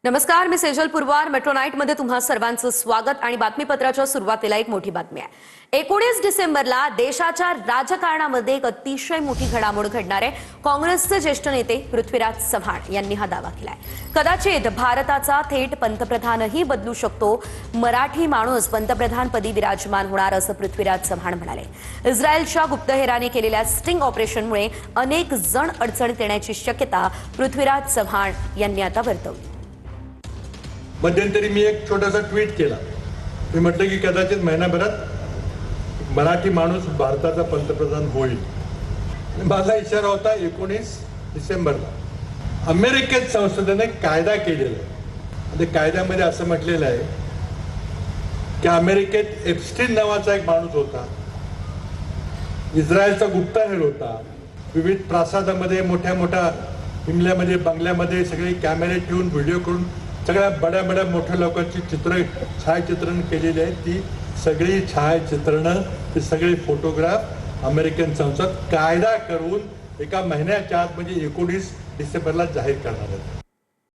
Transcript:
नमस्कार, मी Sejal Purwar. Metro night मध्ये तुम्हा सर्वांचं स्वागत. आणि बातमीपत्राच्या सुरुवातीला एक मोठी बातमी आहे. 19 डिसेंबरला देशाच्या राजकारणामध्ये एक अतिशय मोठी घडामोड घडणार आहे. काँग्रेसचे ज्येष्ठ नेते पृथ्वीराज चव्हाण यांनी हा दावा केलाय. कदाचित भारताचा थेट पंतप्रधानही बदलू शकतो. मराठी माणूस पंतप्रधानपदी विराजमान होणार असं पृथ्वीराज चव्हाण म्हणाले. इस्रायलच्या गुप्तहेराने केलेल्या स्टिंग ऑपरेशनमुळे अनेक जण अडचणीत येण्याची शक्यता पृथ्वीराज चव्हाण यांनी आता वर्तवली. मध्यंतरी मी एक छोटासा ट्विट केला. मी म्हटलं की कदाचित महिनाभरात मराठी माणूस भारताचा पंतप्रधान होईल. माझा इशारा होता 19 डिसेंबरला. अमेरिकेत संसदेने कायदा केलेला आहे. त्या कायद्यामध्ये असं म्हटलेलं आहे की अमेरिकेत एप्स्टीन नावाचा एक माणूस होता, इस्रायलचा गुप्तहेर होता. विविध प्रासादामध्ये, मोठ्या मोठ्या हिमल्यामध्ये, बंगल्यामध्ये सगळे कॅमेरे ठेवून, व्हिडिओ करून सगळ्या बड्या मोठ्या लोकांची छायाचित्रण केलेली आहेत. ती सगळी छायाचित्रणं, ते सगळे फोटोग्राफ अमेरिकन संसद कायदा करून एका महिन्याच्या आत म्हणजे 19 डिसेंबरला जाहीर करणार आहेत.